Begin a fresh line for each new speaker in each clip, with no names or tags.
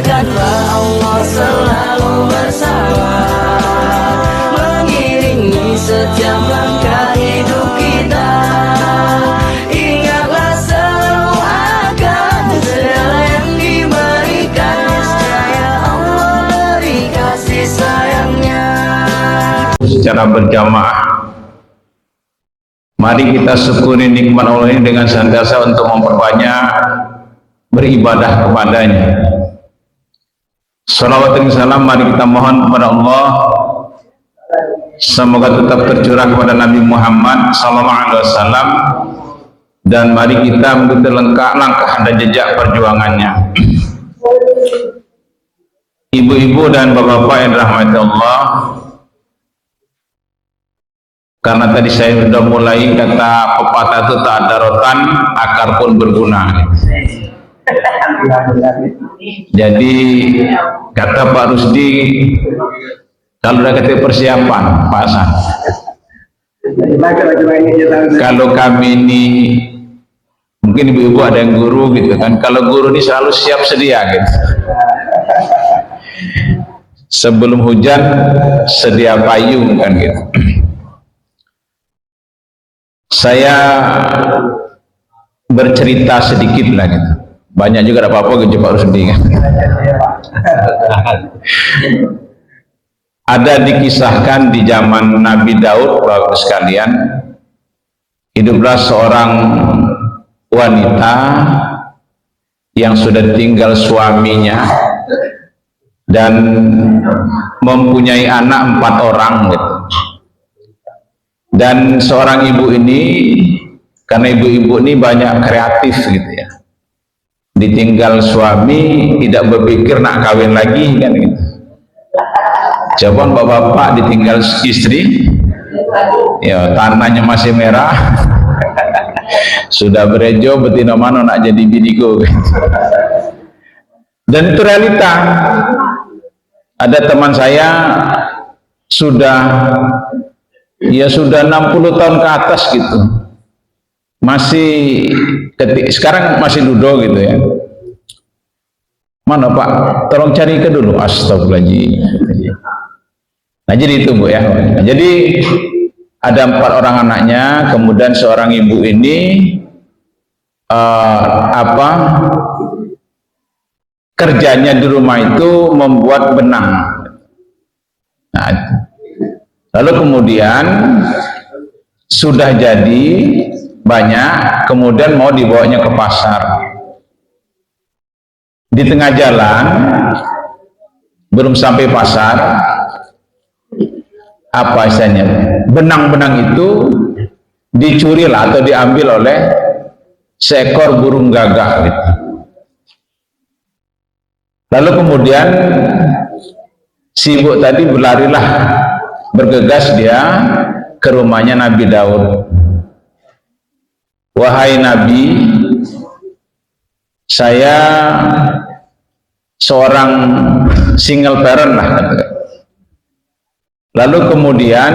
rasakanlah Allah selalu bersama, mengiringi setiap langkah hidup kita. Ingatlah selalu akan segala yang diberikan, niscaya Allah beri kasih sayangnya.
Secara berjamaah, mari kita syukuri nikmat Allah ini dengan senantiasa untuk memperbanyak beribadah kepadanya. Salawat dan salam mari kita mohon kepada Allah, semoga tetap tercurah kepada Nabi Muhammad SAW, dan mari kita mengikuti langkah dan jejak perjuangannya. Ibu-ibu dan bapak-bapak yang dirahmati Allah, karena tadi saya sudah mulai kata pepatah itu tak ada rotan, akar pun berguna. Jadi kata Pak Rusdi, kalau udah kata persiapan Pak Hasan, kalau kami ini mungkin ibu-ibu ada yang guru gitu kan, kalau guru ini selalu siap sedia gitu. Sebelum hujan sedia payung kan gitu. Saya bercerita sedikit lah gitu. Banyak juga apa-apa gitu Pak Rusdi kan. Ada dikisahkan di zaman Nabi Daud, Bapak sekalian, hiduplah seorang wanita yang sudah tinggal suaminya dan mempunyai anak 4 orang gitu. Dan seorang ibu ini, karena ibu-ibu ini banyak kreatif gitu ya, ditinggal suami tidak berpikir nak kawin lagi kan gitu. Coba bapak-bapak ditinggal istri, ya tanahnya masih merah, sudah berejo betina mana nak jadi biniku gitu. Dan itu realita. Ada teman saya sudah 60 tahun ke atas gitu, masih sekarang masih dudo gitu ya. Mana Pak, tolong cari ke dulu. Astagfirullahaladzim. Nah jadi itu Bu ya. Jadi ada 4 orang anaknya, kemudian seorang ibu ini kerjanya di rumah itu membuat benang. Nah, lalu kemudian sudah jadi banyak, kemudian mau dibawanya ke pasar. Di tengah jalan, belum sampai pasar, apa istilahnya, benang-benang itu dicuri lah atau diambil oleh seekor burung gagak gitu. Lalu kemudian si ibu tadi berlarilah, bergegas dia ke rumahnya Nabi Daud. Wahai Nabi, saya seorang single parent lah. Lalu kemudian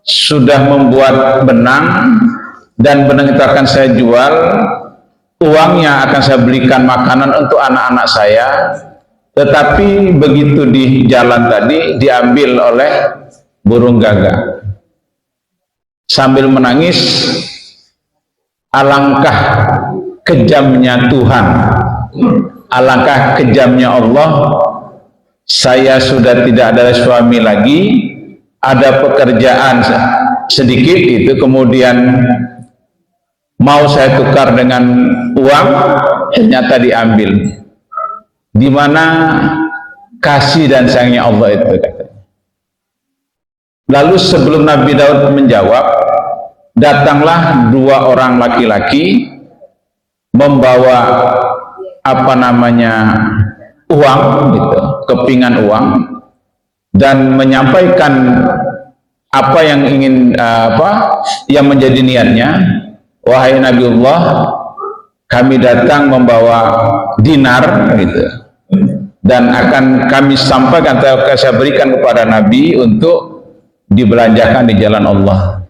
sudah membuat benang, dan benang itu akan saya jual, uangnya akan saya belikan makanan untuk anak-anak saya. Tetapi begitu di jalan tadi diambil oleh burung gagak. Sambil menangis, alangkah kejamnya Tuhan, alangkah kejamnya Allah. Saya sudah tidak ada suami lagi, ada pekerjaan sedikit itu, kemudian mau saya tukar dengan uang, ternyata diambil. Di mana kasih dan sayangnya Allah itu katanya. Lalu sebelum Nabi Daud menjawab, datanglah 2 orang laki-laki membawa uang gitu, kepingan uang, dan menyampaikan apa yang ingin yang menjadi niatnya. Wahai Nabiullah, kami datang membawa dinar gitu, dan akan kami sampaikan atau saya berikan kepada Nabi untuk dibelanjakan di jalan Allah.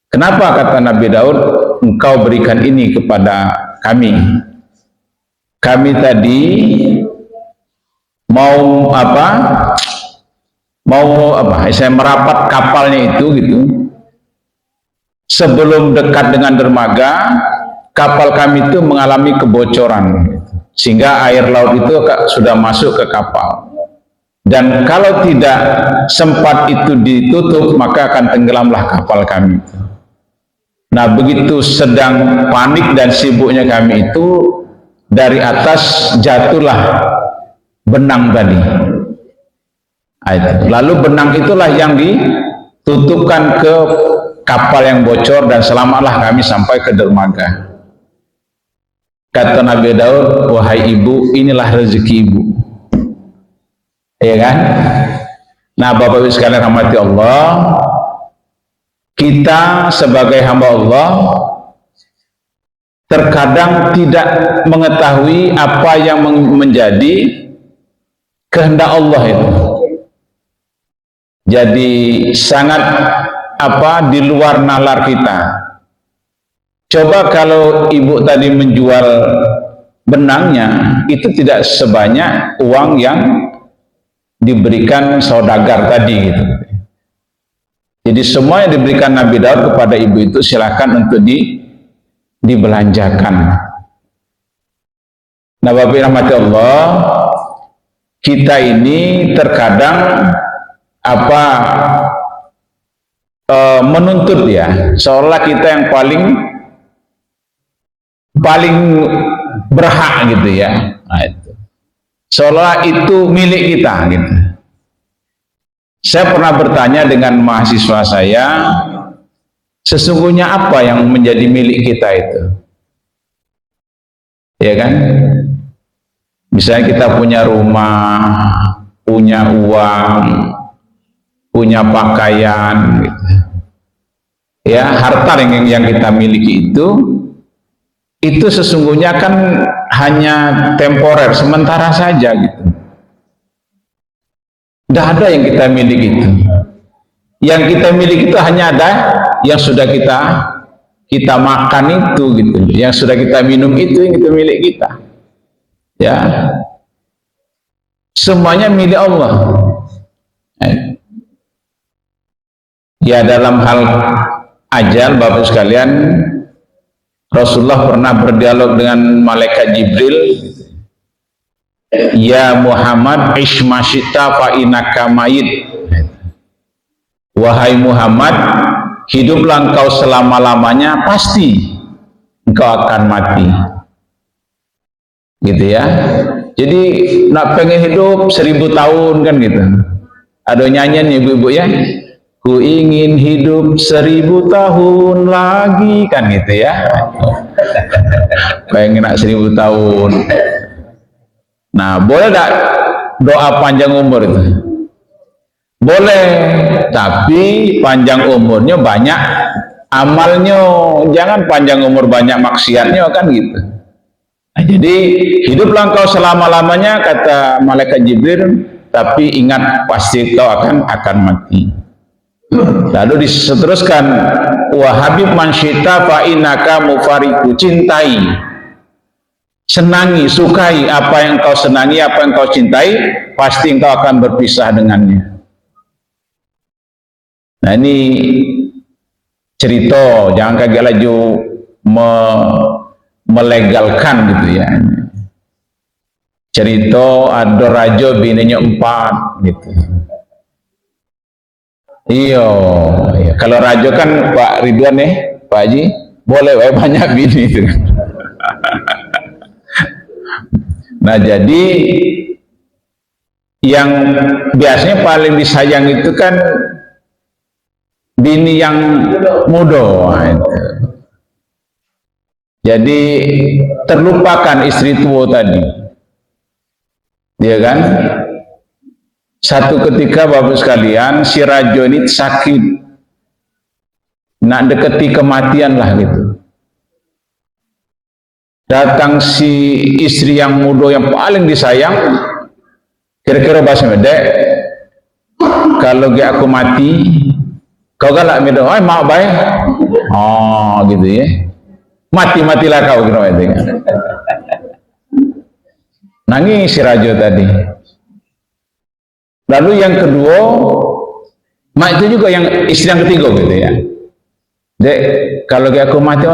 Kenapa kata Nabi Daud, engkau berikan ini kepada kami? Kami tadi mau apa? Saya merapat kapalnya itu gitu. Sebelum dekat dengan dermaga, kapal kami itu mengalami kebocoran, sehingga air laut itu sudah masuk ke kapal. Dan kalau tidak sempat itu ditutup, maka akan tenggelamlah kapal kami. Nah, begitu sedang panik dan sibuknya kami itu, dari atas jatuhlah benang tadi. Lalu benang itulah yang ditutupkan ke kapal yang bocor dan selamatlah kami sampai ke dermaga. Kata Nabi Daud, wahai ibu, inilah rezeki ibu. Ya kan? Nah, Bapak Ibu sekalian rahmati Allah, kita sebagai hamba Allah terkadang tidak mengetahui apa yang menjadi kehendak Allah itu. Jadi sangat di luar nalar kita. Coba kalau ibu tadi menjual benangnya, itu tidak sebanyak uang yang diberikan saudagar tadi gitu. Jadi semua yang diberikan Nabi Daud kepada ibu itu silakan untuk dibelanjakan. Nah, Bapak rahmati Allah, kita ini terkadang menuntut ya, seolah kita yang paling berhak gitu ya. Nah, itu. Seolah itu milik kita gitu. Saya pernah bertanya dengan mahasiswa saya, sesungguhnya apa yang menjadi milik kita itu? Ya kan? Misalnya kita punya rumah, punya uang, punya pakaian gitu. Ya, harta yang kita miliki itu sesungguhnya kan hanya temporer, sementara saja gitu. Tidak ada yang kita miliki itu. Yang kita miliki itu hanya ada yang sudah kita makan itu gitu. Yang sudah kita minum itu yang itu milik kita. Ya. Semuanya milik Allah. Ya, dalam hal ajal, Bapak sekalian, Rasulullah pernah berdialog dengan malaikat Jibril. Ya Muhammad, ishmasyita fa innaka mayit. Wahai Muhammad, hiduplah engkau selama-lamanya, pasti engkau akan mati. Gitu ya. Jadi nak pengen hidup 1000 tahun kan gitu. Ada nyanyian ibu-ibu ya. Ku ingin hidup 1000 tahun lagi, kan gitu ya. Pengen nak 1000 tahun. Nah, boleh tak doa panjang umur itu? Boleh, tapi panjang umurnya banyak amalnya, jangan panjang umur banyak maksiatnya, kan gitu. Nah, jadi hiduplah engkau selama-lamanya, kata malaikat Jibril, tapi ingat pasti kau akan mati. Lalu diteruskan, wa habib man syi'ta fa innaka mufariqu, cintai, senangi, sukai apa yang kau senangi, apa yang kau cintai, pasti engkau akan berpisah dengannya. Nah, ini cerita, jangan kaget laju melegalkan gitu ya. Cerita ada raja bininya 4 gitu. Iya, kalau raja kan Pak Ridwan Pak Haji, boleh banyak bini itu. Nah, jadi yang biasanya paling disayang itu kan bini yang muda. Jadi terlupakan istri tua tadi. Dia kan? Satu ketika Bapak sekalian, si raja ini sakit, nak deketi kematian lah gitu. Datang si istri yang muda yang paling disayang, kira-kira bahasa Medek, kalau aku mati, kau galak medo, mau baik, oh gitu ya, matilah kau kira itu kan. Nangis si raja tadi. Lalu yang kedua, mak itu juga yang istri yang ketiga gitu ya. Dek, kalau aku mati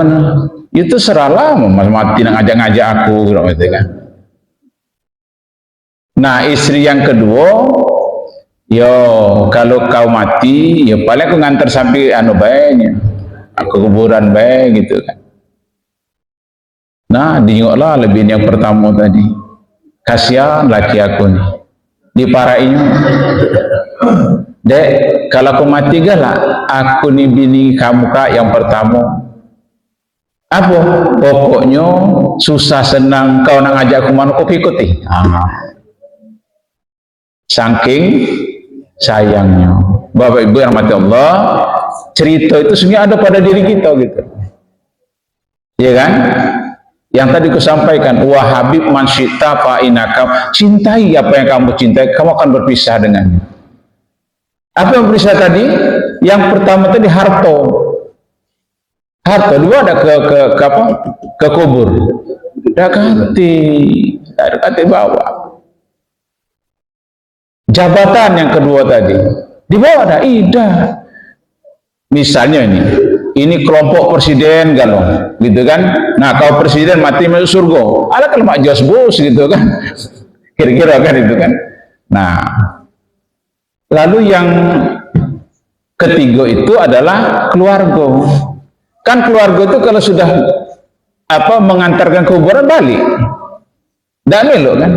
itu serahlah, mati nak ngajak-ngajak aku gitu kan. Nah, istri yang kedua, yo kalau kau mati, ya paling aku nganter sampai baiknya, aku kuburan baik gitu kan. Nah, dijenguklah lebih yang pertama tadi. Kasihan laki aku nih, diparahinya. Dek, kalau aku mati galak, aku nih bini kamu kak yang pertama. Apa? Pokoknya susah senang kau nak ngajak aku mana kau ikuti. Saking sayangnya. Bapak Ibu yang rahmati Allah, cerita itu sebenarnya ada pada diri kita gitu. Iya kan? Yang tadi aku sampaikan, wa habib man syi'ta fa innaka, cintai apa yang kamu cintai, kamu akan berpisah dengannya. Apa yang berpisah tadi? Yang pertama tadi harta. Harta dua ada ke kubur. Dekati bawa. Jabatan yang kedua tadi dibawa ada ida. Misalnya ini kelompok presiden galong, gitu kan? Nah, kalau presiden mati masuk surga, ada kalau mak jos bos gitu kan? Kira-kira kan itu kan? Nah, lalu yang ketiga itu adalah keluarga. Kan keluarga itu kalau sudah mengantarkan ke kuburan balik, dan elok kan?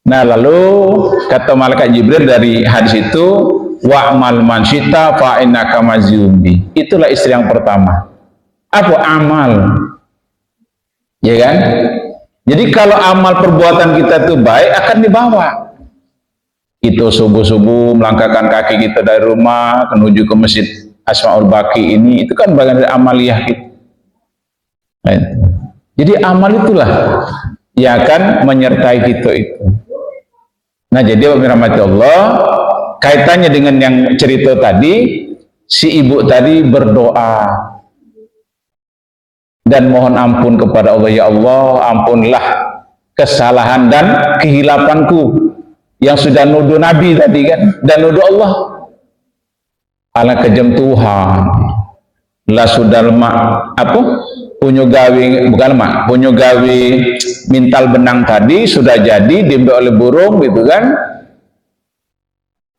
Nah, lalu kata malaikat Jibril dari hadis itu, wa'mal man syi'ta fa innaka maziyumbi. Itulah istri yang pertama. Apa amal? Ya kan? Jadi kalau amal perbuatan kita itu baik akan dibawa. Itu subuh-subuh melangkahkan kaki kita dari rumah menuju ke masjid Asmaul Baqi ini, itu kan bagian dari amaliyah kita. Jadi amal itulah yang akan menyertai kita itu. Nah, jadi rahmati Allah, kaitannya dengan yang cerita tadi, si ibu tadi berdoa dan mohon ampun kepada Allah, ya Allah, ampunlah kesalahan dan kehilafanku yang sudah nuduh Nabi tadi kan, dan nuduh Allah. Ala kejam Tuhan. Lah sudah lemak punyo gawe bukan lemak, punyo gawe mintal benang tadi sudah jadi diambil oleh burung gitu kan.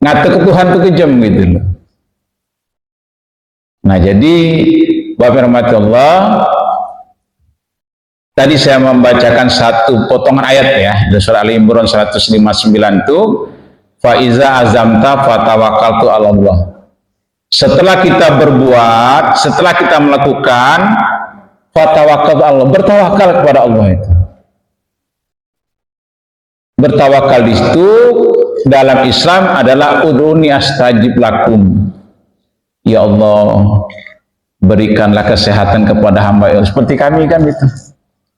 Ngata ke Tuhan itu kejam gitu loh. Nah, jadi Bapak rahmati Allah, tadi saya membacakan satu potongan ayat ya dari surah Ali Imran 159 itu, fa iza azamta fatawakkaltu 'ala Allah. Setelah kita berbuat, setelah kita melakukan, fatawakal Allah, bertawakal kepada Allah itu. Bertawakal di situ dalam Islam adalah udhuni astajib lakum. Ya Allah, berikanlah kesehatan kepada hamba Allah. Seperti kami kan itu.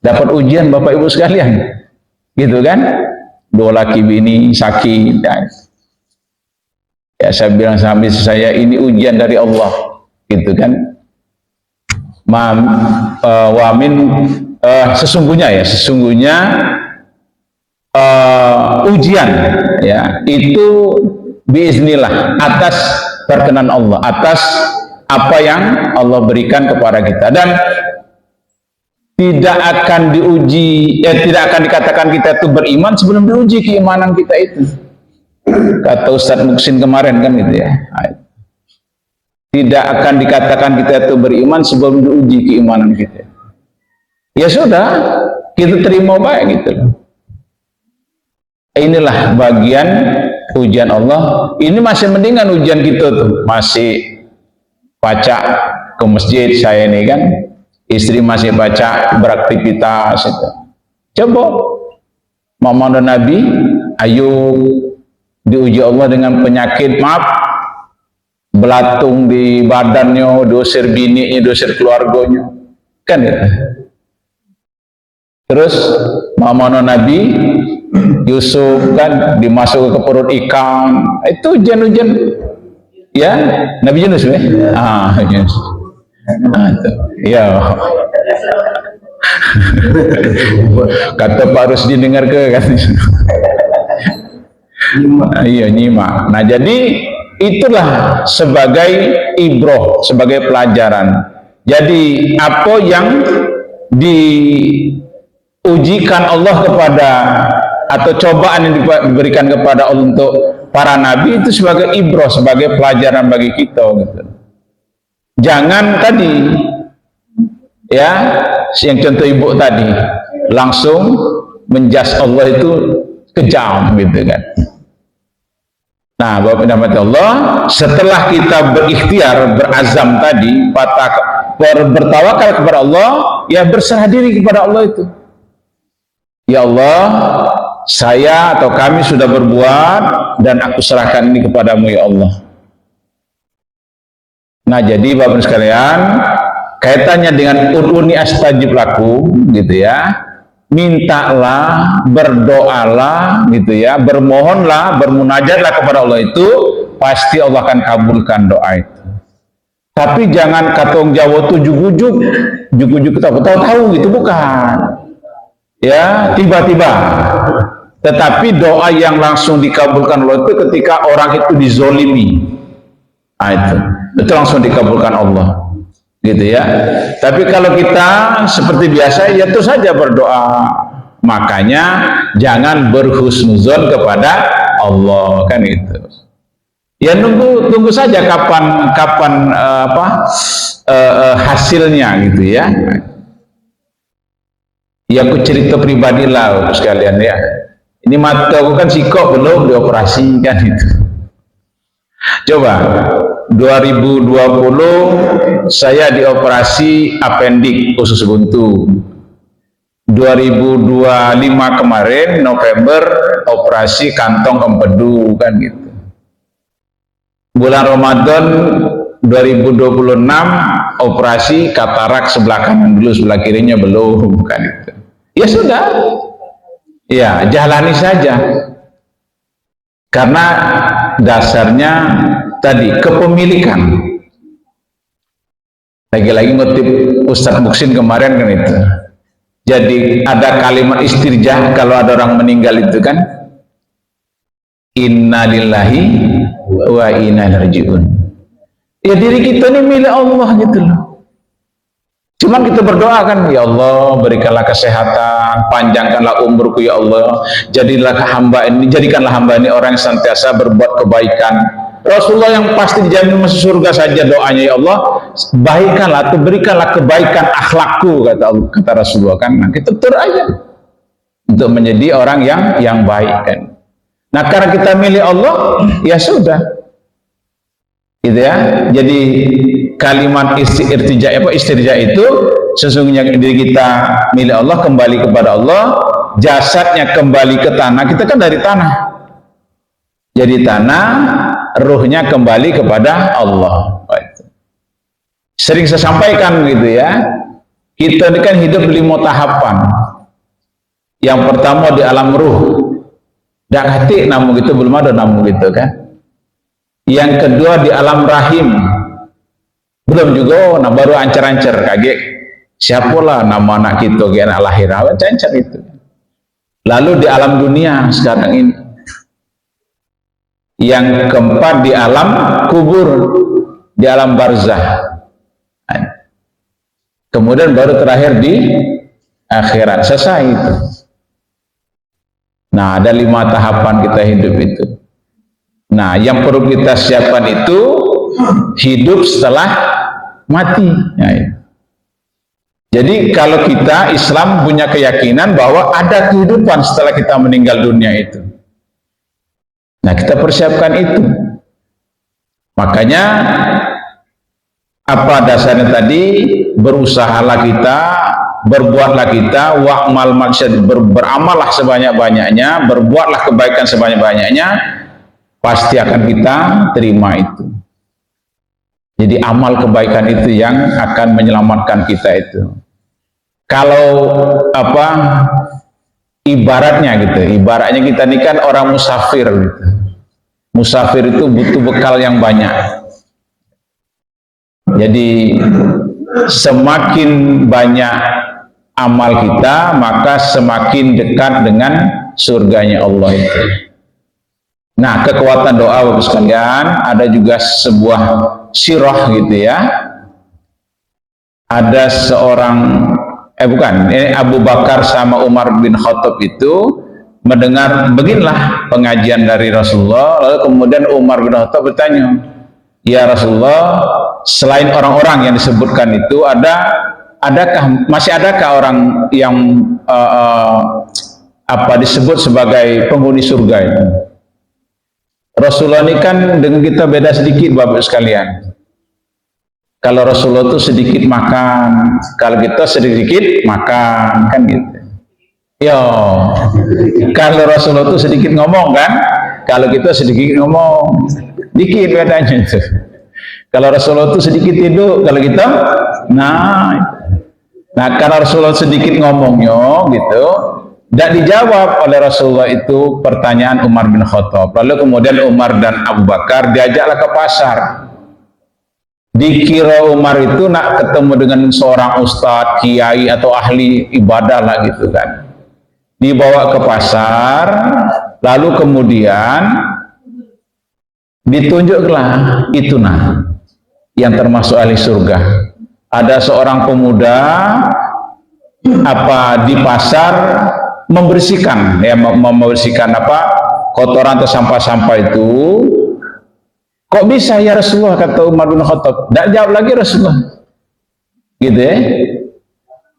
Dapat ujian Bapak Ibu sekalian. Gitu kan? Dua laki bini sakit. Ya, saya bilang sama istri saya, ini ujian dari Allah, gitu kan? Sesungguhnya ujian ya itu biiznillah, atas perkenan Allah, atas apa yang Allah berikan kepada kita, dan tidak akan diuji, tidak akan dikatakan kita itu beriman sebelum diuji keimanan kita itu. Kata Ustadz Muksin kemarin kan gitu ya, tidak akan dikatakan kita itu beriman sebelum diuji keimanan kita. Ya sudah, kita terima baik gitu. Inilah bagian ujian Allah. Ini masih mendingan ujian kita tuh, masih baca ke masjid saya ini kan, istri masih baca beraktivitas itu. Coba Mama dan Nabi Ayub diuji Allah dengan penyakit, belatung di badannya, dosir bininya, dosir keluarganya, kan ya? Terus Mama Nabi Yusuf kan dimasuk ke perut ikan, itu ujian-ujian ya, Nabi Yunus ya? Yunus. Itu. Ya. Kata Pak Rusdi dengar ke kan? Iya, nyimak. Nah, jadi itulah sebagai ibroh, sebagai pelajaran. Jadi apa yang diujikan Allah kepada, atau cobaan yang diberikan kepada Allah untuk para nabi, itu sebagai ibroh, sebagai pelajaran bagi kita gitu. Jangan tadi ya, yang contoh ibu tadi langsung menjas Allah itu kejam gitu kan. Nah, Bapak dan Allah, setelah kita berikhtiar, berazam tadi, bertawakal kepada Allah, ya berserah diri kepada Allah itu. Ya Allah, saya atau kami sudah berbuat dan aku serahkan ini kepadamu ya Allah. Nah, jadi Bapak sekalian, kaitannya dengan ud'uni astajib lakum gitu ya. Mintalah, berdoalah gitu ya, bermohonlah, bermunajatlah kepada Allah, itu pasti Allah akan kabulkan doa itu. Tapi jangan katong Jawa tuh jugu-jugu tahu-tahu gitu, bukan. Ya, tiba-tiba. Tetapi doa yang langsung dikabulkan Allah itu ketika orang itu dizolimi. Nah, itu langsung dikabulkan Allah. Gitu ya. Tapi kalau kita seperti biasa, ya terus saja berdoa. Makanya jangan berhusnuzon kepada Allah, kan itu. Ya tunggu saja kapan hasilnya gitu ya. Ya aku cerita pribadi lah sekalian ya. Ini mata aku kan sikok belum dioperasi kan itu. Coba 2020 saya dioperasi apendik usus buntu. 2025 kemarin November operasi kantong empedu kan gitu. Bulan Ramadan 2026 operasi katarak sebelah kanan dulu, sebelah kirinya belum kan itu. Ya sudah. Ya, jalani saja. Karena dasarnya tadi kepemilikan. Lagi-lagi ngutip Ustadz Muksin kemarin kan itu. Jadi ada kalimat istirjah kalau ada orang meninggal itu kan, inna lillahi wa inna ilaihi raji'un. Ya diri kita ini milik Allah gitu loh. Cuman kita berdoa kan, ya Allah berikanlah kesehatan, panjangkanlah umurku ya Allah, jadikanlah hamba ini orang yang senantiasa berbuat kebaikan. Rasulullah yang pasti dijamin masuk surga saja doanya, ya Allah baikkanlah atau berikanlah kebaikan akhlakku, kata Rasulullah kan. Nah, kita tur aja untuk menjadi orang yang baik kan. Nah, karena kita milih Allah, ya sudah gitu ya. Jadi kalimat istirja itu sesungguhnya diri kita milik Allah, kembali kepada Allah, jasadnya kembali ke tanah, kita kan dari tanah, jadi tanah, ruhnya kembali kepada Allah. Sering saya sampaikan gitu ya, kita ini kan hidup 5 tahapan. Yang pertama di alam ruh, dak hati namun gitu, belum ada namun gitu kan. Yang kedua di alam rahim, belum juga, nah baru ancar-ancar kaget siapalah nama anak kita ke anak lahir, ancar itu. Lalu di alam dunia sekarang ini, yang keempat di alam kubur, di alam barzah, kemudian baru terakhir di akhirat, selesai itu. Nah, ada 5 tahapan kita hidup itu. Nah, yang perlu kita siapkan itu hidup setelah mati. Nah, ya. Jadi kalau kita Islam punya keyakinan bahwa ada kehidupan setelah kita meninggal dunia itu. Nah, kita persiapkan itu. Makanya apa dasarnya tadi? Berusahalah kita, berbuatlah kita, wa'mal maksud, beramallah sebanyak-banyaknya, berbuatlah kebaikan sebanyak-banyaknya, pasti akan kita terima itu. Jadi amal kebaikan itu yang akan menyelamatkan kita itu. Kalau ibaratnya kita ini kan orang musafir gitu. Musafir itu butuh bekal yang banyak. Jadi semakin banyak amal kita, maka semakin dekat dengan surganya Allah itu. Nah, kekuatan doa Bapak sekalian, ada juga sebuah sirah gitu ya. Ada seorang ini Abu Bakar sama Umar bin Khattab itu mendengar beginilah pengajian dari Rasulullah, lalu kemudian Umar bin Khattab bertanya, "Ya Rasulullah, selain orang-orang yang disebutkan itu masih adakah orang yang disebut sebagai penghuni surga itu?" Rasulullah ini kan dengan kita beda sedikit Bapak sekalian. Kalau Rasulullah itu sedikit makan, kalau kita sedikit makan, kan gitu. Yo, kalau Rasulullah itu sedikit ngomong kan, kalau kita sedikit ngomong, dikit bedanya itu. Kalau Rasulullah itu sedikit tidur, kalau kita, nah karena Rasulullah sedikit ngomongnya gitu, tidak dijawab oleh Rasulullah itu pertanyaan Umar bin Khattab. Lalu kemudian Umar dan Abu Bakar diajaklah ke pasar. Dikira Umar itu nak ketemu dengan seorang ustadz, kiai atau ahli ibadah lah gitu kan. Dibawa ke pasar, lalu kemudian ditunjuklah itu yang termasuk ahli surga. Ada seorang pemuda di pasar membersihkan kotoran atau sampah-sampah itu. Kok bisa ya Rasulullah, kata Umar bin Khattab. Tidak jawab lagi Rasulullah. Gitu ya.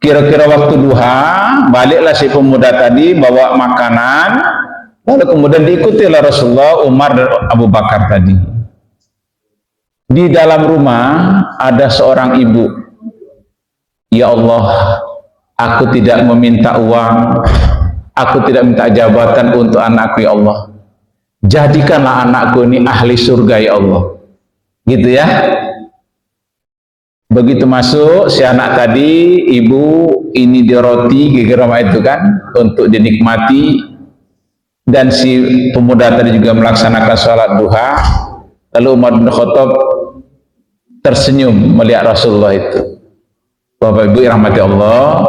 Kira-kira waktu duha, baliklah si pemuda tadi bawa makanan, lalu kemudian diikutilah Rasulullah, Umar dan Abu Bakar tadi. Di dalam rumah ada seorang ibu. Ya Allah, aku tidak meminta uang, aku tidak minta jabatan untuk anakku ya Allah. Jadikanlah anakku ini ahli surga ya Allah. Gitu ya. Begitu masuk si anak tadi, ibu ini di roti gegerama itu kan untuk dinikmati, dan si pemuda tadi juga melaksanakan sholat duha. Lalu Umar bin Khattab tersenyum melihat Rasulullah itu. Bapak Ibu rahmati Allah,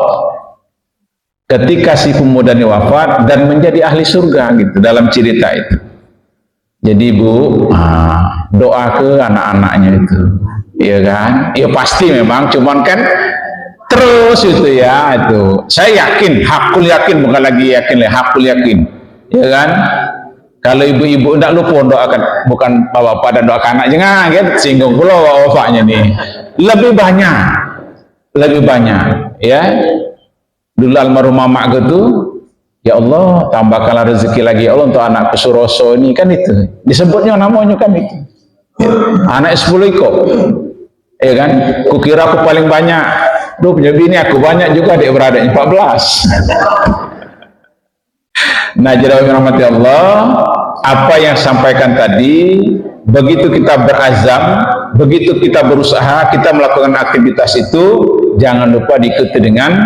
ketika si pemuda ini wafat dan menjadi ahli surga gitu dalam cerita itu. Jadi Bu, doa ke anak-anaknya itu, ya kan? Ya pasti memang, cuman kan terus itu ya itu. Saya yakin, hakul yakin, bukan lagi yakin, hakul yakin, ya kan? Kalau ibu-ibu tidak lupa doakan, bukan bapak-bapak dan doakan anak, jangan kan? Singgung pula bapaknya nih. Lebih banyak, ya. Dulu almarhum mama gitu. Ya Allah, tambahkanlah rezeki lagi ya Allah untuk anak Suroso ini kan itu. Disebutnya namanya kan itu. Ya. Anak 10 ikut. Ya kan? Kukira aku paling banyak. Duh, punya bini aku banyak juga, adik beradiknya 14. Nah, jadi rahmati Allah, apa yang sampaikan tadi, begitu kita berazam, begitu kita berusaha, kita melakukan aktivitas itu, jangan lupa diikuti dengan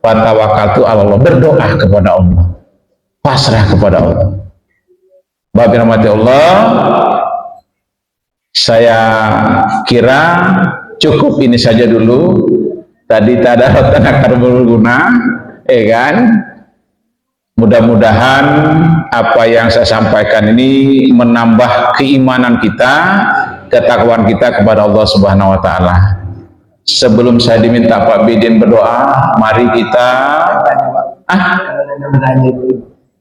tawakaltu Allah, berdoa kepada Allah, pasrah kepada Allah. Bapak rahmati Allah, saya kira cukup ini saja dulu. Tadi tadarus akar berguna, kan? Mudah-mudahan apa yang saya sampaikan ini menambah keimanan kita, ketakwaan kita kepada Allah Subhanahu wa taala. Sebelum saya diminta Pak Bidin berdoa, mari kita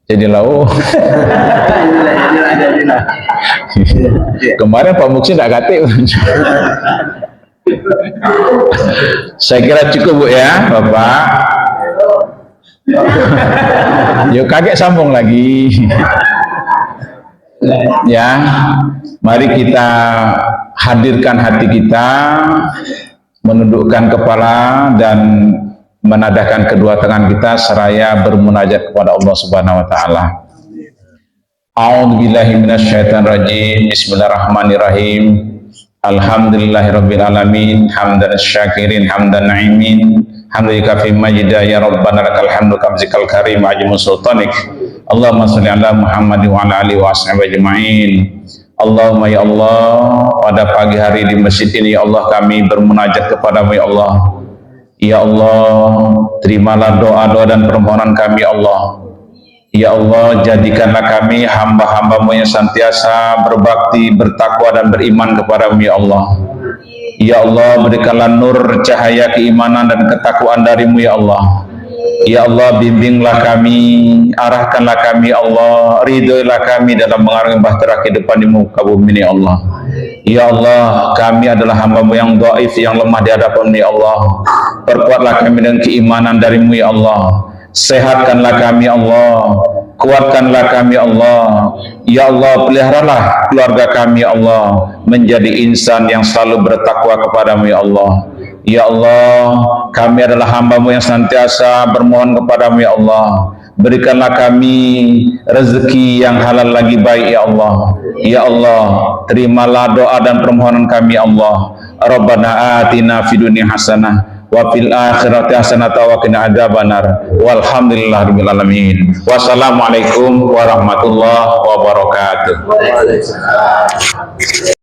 jadi lau. Kemarin Pak Muksi tidak kate. Saya kira cukup Bu ya, Bapak. Yuk kaget sambung lagi. Ya, mari kita hadirkan hati kita, menundukkan kepala dan menadahkan kedua tangan kita seraya bermunajat kepada Allah Subhanahu wa taala. A'udzubillahi minasyaitonirrajim. Bismillahirrahmanirrahim. Alhamdulillahirabbil alamin, hamdan syakirin, hamdan na'imin, hamdaka fi majida ya rabbana lakal hamdu kamzikal karim ajimu sultanik. Allahumma shalli ala Muhammad wa ala alihi wa ashabihi ajmain. Allahumma ya Allah, pada pagi hari di masjid ini ya Allah kami bermunajat kepadamu ya Allah. Ya Allah, terimalah doa-doa dan permohonan kami ya Allah. Ya Allah, jadikanlah kami hamba-hamba-Mu yang senantiasa berbakti, bertakwa dan beriman kepada-Mu ya Allah. Ya Allah, berikanlah nur cahaya keimanan dan ketakwaan dari-Mu ya Allah. Ya Allah, bimbinglah kami, arahkanlah kami ya Allah, ridhoilah kami dalam mengarungi bahtera kehidupan di muka bumi ini ya Allah. Ya Allah, kami adalah hamba-Mu yang dhaif, yang lemah di hadapan-Mu ya Allah. Perkuatlah kami dengan keimanan dari-Mu ya Allah. Sehatkanlah kami ya Allah, kuatkanlah kami ya Allah. Ya Allah, peliharalah keluarga kami ya Allah menjadi insan yang selalu bertakwa kepada-Mu ya Allah. Ya Allah, kami adalah hamba-Mu yang senantiasa bermohon kepada-Mu ya Allah. Berikanlah kami rezeki yang halal lagi baik ya Allah. Ya Allah, terimalah doa dan permohonan kami ya Allah. Rabbana atina fid dunya hasanah wa fil akhirati hasanatan wa qina adzabannar. Walhamdulillahirabbil alamin. Wassalamualaikum warahmatullahi wabarakatuh.
Waalaikumsalam.